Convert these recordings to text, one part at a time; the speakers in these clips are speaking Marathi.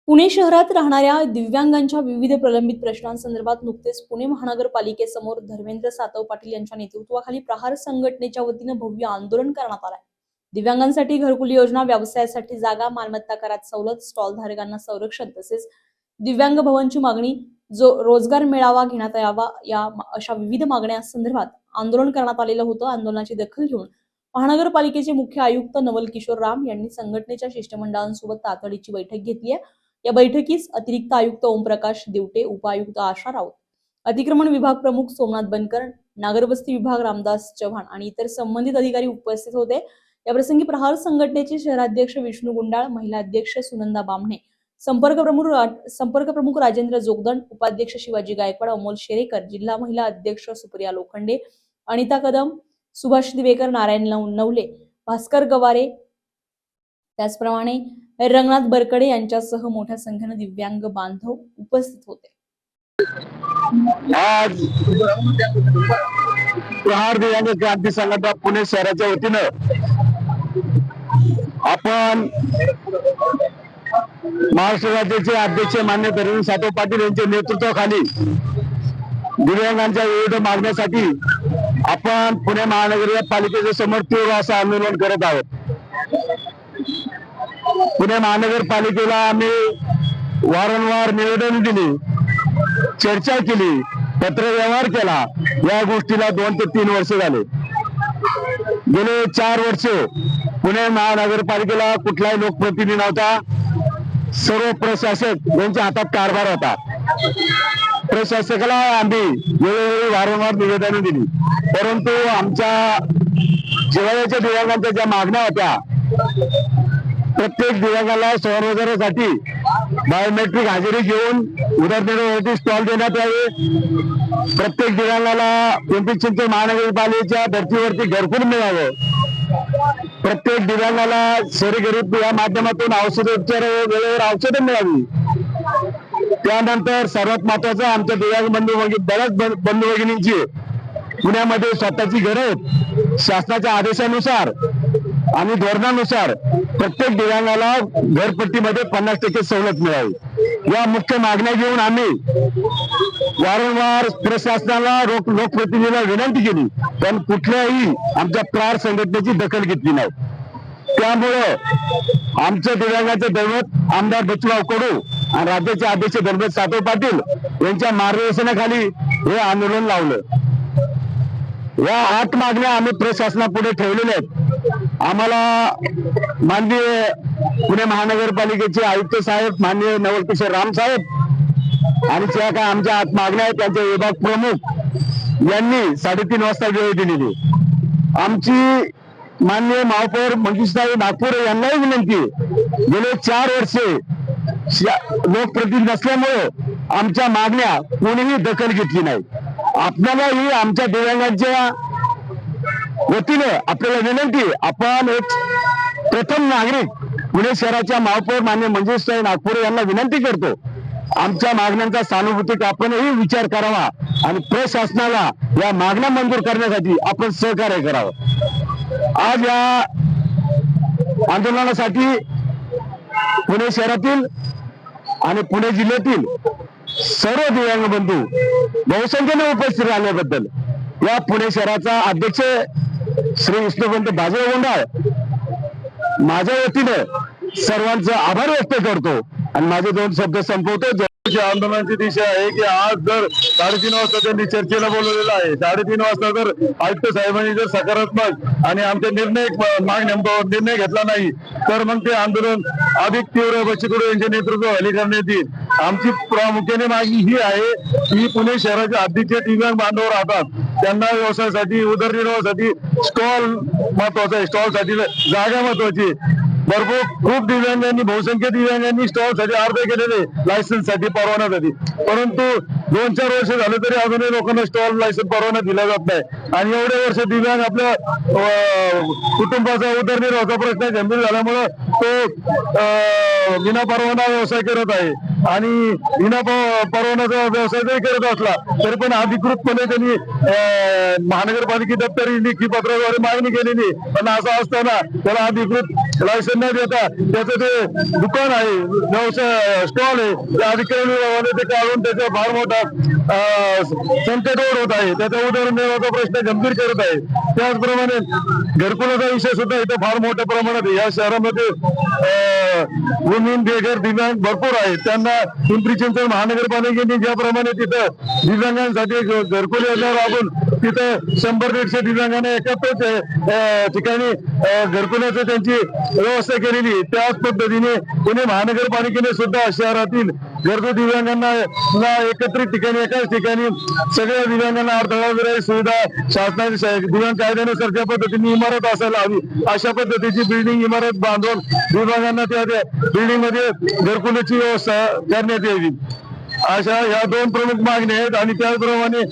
पुणे शहरात राहणाऱ्या दिव्यांगांच्या विविध प्रलंबित प्रश्नांसंदर्भात नुकतेच पुणे महानगरपालिकेसमोर धर्मेंद्र सातव पाटील यांच्या नेतृत्वाखाली प्रहार संघटनेच्या वतीनं भव्य आंदोलन करण्यात आलंय। दिव्यांगांसाठी घरकुल योजना, व्यवसायासाठी जागा, मालमत्ता करात सवलत, स्टॉल धारकांना संरक्षण तसेच दिव्यांग भवनची मागणी, जो रोजगार मेळावा घेण्यात यावा, या अशा विविध मागण्यांसंदर्भात आंदोलन करण्यात आलेलं होतं। आंदोलनाची दखल घेऊन महानगरपालिकेचे मुख्य आयुक्त नवल किशोर राम यांनी संघटनेच्या शिष्टमंडळांसोबत तातडीची बैठक घेतली आहे। या बैठकीस अतिरिक्त आयुक्त ओमप्रकाश दिवटे, उपायुक्त आशा राऊत, अतिक्रमण विभाग प्रमुख सोमनाथ बनकर, नागरवस्ती विभाग रामदास चव्हाण आणि इतर संबंधित अधिकारी उपस्थित होते। या प्रसंगी प्रहार संघटनेचे शहराध्यक्ष विष्णू गुंडाळ, महिला अध्यक्ष सुनंदा बामणे, संपर्क प्रमुख राजेंद्र जोगदंड, उपाध्यक्ष शिवाजी गायकवाड, अमोल शेरेकर, जिल्हा महिला अध्यक्ष सुप्रिया लोखंडे, अनिता कदम, सुभाष दिवेकर, नारायण नवले, भास्कर गवारे, त्याचप्रमाणे रंगनाथ बरकडे यांच्यासह मोठ्या संख्येने दिव्यांग बांधव उपस्थित होते। आज प्रहार दिव्यांग क्रांती संघटना पुणे शहराच्या वतीनं आपण महाराष्ट्र राज्याचे अध्यक्ष मान्य धर्मेंद्र सातव पाटील यांच्या नेतृत्वाखाली दिव्यांगांच्या विविध मागण्यासाठी आपण पुणे महानगरपालिकेच्या समोर तीव्र असं आंदोलन करत आहोत। पुणे महानगरपालिकेला आम्ही वारंवार निवेदन दिली, चर्चा केली, पत्रव्यवहार केला। या गोष्टीला 2 ते 3 वर्ष झाले। गेले 4 वर्ष पुणे महानगरपालिकेला कुठलाही लोकप्रतिनिधी नव्हता। सर्व प्रशासक यांच्या हातात कारभार होता। प्रशासकाला आम्ही वेळोवेळी वारंवार निवेदन दिली, परंतु आमच्या जिव्हाळ्याच्या दिव्यांगांच्या ज्या मागण्या होत्या, प्रत्येक दिव्यांगाला स्वरोजगारासाठी बायोमेट्रिक हजेरी घेऊन उदरनिर्वाहासाठी स्टॉल देण्यात यावे, प्रत्येक दिव्यांगाला पिंपरी चिंचवड महानगरपालिकेच्या धर्तीवरती घरकुल मिळावं, प्रत्येक दिव्यांगाला शहरी गरीब या माध्यमातून औषधोपचार वेळेवर औषधं मिळावी। त्यानंतर सर्वात महत्वाचं, आमच्या दिव्यांग बऱ्याच बंधू भगिनींची पुण्यामध्ये स्वतःची घरं आहेत। शासनाच्या आदेशानुसार आणि धोरणानुसार प्रत्येक दिव्यांगाला घरपट्टीमध्ये 50% सवलत मिळावी। या मुख्य मागण्या घेऊन आम्ही वारंवार प्रशासनाला लोकप्रतिनिधीला विनंती केली, पण कुठल्याही आमच्या प्रहार संघटनेची दखल घेतली नाही। त्यामुळं आमच्या दिव्यांगाचे दैवत आमदार बच्चूराव कडू आणि राज्याचे अध्यक्ष धर्मेंद्र सातव पाटील यांच्या मार्गदर्शनाखाली हे आंदोलन लावलं। या 8 मागण्या आम्ही प्रशासनापुढे ठेवलेल्या आहेत। आम्हाला माननीय पुणे महानगरपालिकेचे आयुक्त साहेब, माननीय नवल किशोर राम साहेब आणि ज्या काय आमच्या 8 मागण्या आहेत त्यांचे विभाग प्रमुख यांनी 3:30 वाजता वेळ दिलेली। आमची माननीय महापौर मंजुषाताई नागपूर यांनाही विनंती आहे, गेले 4 वर्षे लोकप्रतिनिधी नसल्यामुळे आमच्या मागण्या कोणीही दखल घेतली नाही। आपल्यालाही आमच्या दिव्यांगांच्या वतीनं आपल्याला विनंती, आपण एक प्रथम नागरिक पुणे शहराच्या महापौर माननीय मंजुषाताई नागपूर यांना विनंती करतो, आमच्या मागण्यांचा सहानुभूतीक आपणही विचार करावा आणि प्रशासनाला या मागण्या मंजूर करण्यासाठी आपण सहकार्य करावं। आज या आंदोलनासाठी पुणे शहरातील आणि पुणे जिल्ह्यातील सर्व दिव्यांग बंधू बहुसंख्येने उपस्थित राहिल्याबद्दल या पुणे शहराचा अध्यक्ष श्री विष्णुपंत बाजीराव गुंडाळ माझ्या वतीनं सर्वांचा आभार व्यक्त करतो आणि माझे 2 शब्द संपवतो। आंदोलनाची दिशा आहे की आज जर 3:30 वाजता त्यांनी चर्चेला बोलवलेलं आहे, 3:30 वाजता जर आयुक्त साहेबांनी जर सकारात्मक आणि आमच्या मागण्यांवर निर्णय घेतला नाही तर मग ते आंदोलन अधिक तीव्र बच्चूकडू यांच्या नेतृत्वाखाली करण्यात येईल। आमची प्रामुख्याने मागणी ही आहे की पुणे शहराच्या अध्यक्ष दिव्यांग बांधव राहतात, त्यांना व्यवसायासाठी उदरनिर्वाहासाठी स्टॉल महत्वाचा आहे, स्टॉलसाठी जागा महत्वाची। खूप दिव्यांगांनी, बहुसंख्य दिव्यांगांनी स्टॉलसाठी अर्ज केलेले लायसन्ससाठी, परवान्यासाठी, परंतु 2-4 वर्ष झालं तरी अजूनही लोकांना स्टॉल लायसन परवाना दिला जात नाही आणि एवढे वर्ष दिव्यांग आपल्या कुटुंबाचा उदरनिर्वाहाचा प्रश्न गंभीर झाल्यामुळं तो विना परवाना व्यवसाय करत आहे आणि विना परवानाचा व्यवसाय जरी करत असला तरी पण अधिकृतपणे त्यांनी महानगरपालिके दप्तरी लेखी पत्राद्वारे मागणी केलेली, पण असं असताना त्याला अधिकृत लायसन न देता त्याचं ते दुकान आहे, व्यवसाय स्टॉल आहे, त्या अधिकारी विभागाने ते काढून त्याचा फार मोठा संकटवर होत आहे, त्याचा उदरनिर्वाहाचा प्रश्न गंभीर करत आहे. त्याचप्रमाणे घरकुलाचा विषय सुद्धा इथं फार मोठ्या प्रमाणात आहे. या शहरामध्ये वुमेन बेघर दिव्यांग भरपूर आहेत. त्यांना पिंपरी चिंचवड महानगरपालिकेने ज्याप्रमाणे तिथं दिव्यांगांसाठी घरकुल योजना राबून तिथं 100-150 दिव्यांगांना एकाच ठिकाणी घरकुलाची त्यांची व्यवस्था केलेली, त्याच पद्धतीने पुणे महानगरपालिकेने सुद्धा शहरातील गरजू दिव्यांगांना एकत्रित ठिकाणी एकाच ठिकाणी सगळ्या दिव्यांगांना अडथळा सुविधा शासनाच्या दिव्यांग कायद्यानुसार ज्या पद्धतीने इमारत असायला हवी अशा पद्धतीची बिल्डिंग इमारत बांधून दिव्यांगांना त्या बिल्डिंग मध्ये घरकुलाची व्यवस्था करण्यात यावी, अशा या 2 प्रमुख मागण्या आहेत. आणि त्याचप्रमाणे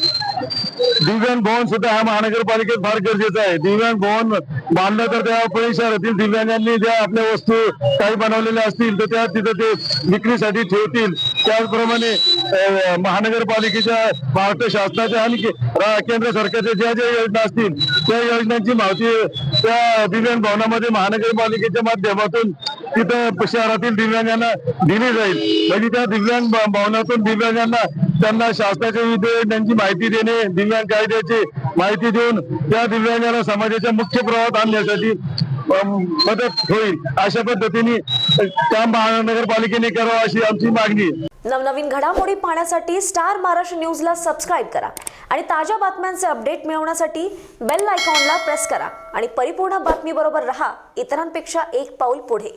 दिव्यांग भवन सुद्धा हा महानगरपालिकेत फार गरजेचं आहे. दिव्यांग भवन बांधलं तर त्या पुणे शहरातील दिव्यांगांनी ज्या आपल्या वस्तू काही बनवलेल्या असतील तर त्या तिथं ते विक्रीसाठी ठेवतील. त्याचप्रमाणे महानगरपालिकेच्या महाराष्ट्र शासनाच्या आणि केंद्र सरकारच्या ज्या ज्या योजना असतील त्या योजनांची माहिती त्या दिव्यांग भवनामध्ये महानगरपालिकेच्या माध्यमातून तिथं शहरातील दिव्यांगांना दिली जाईल. म्हणजे त्या दिव्यांग भवनातून दिव्यांगांना त्यांना शासनाच्या विविध योजनांची माहिती देणे, दिव्यांग कायद्याची माहिती देऊन त्या दिव्यांगांना समाजाच्या मुख्य प्रवाहात आणण्यासाठी मदत होईल, अशा पद्धतीने त्या महानगरपालिकेने करावं अशी आमची मागणी आहे. नवनवीन घडामोडी पाहण्यासाठी स्टार महाराष्ट्र न्यूजला सबस्क्राईब करा आणि ताज्या बातम्यांचे अपडेट मिळवण्यासाठी बेल आयकॉनला प्रेस करा आणि परिपूर्ण बातमी बरोबर रहा, इतरांपेक्षा एक पाऊल पुढे.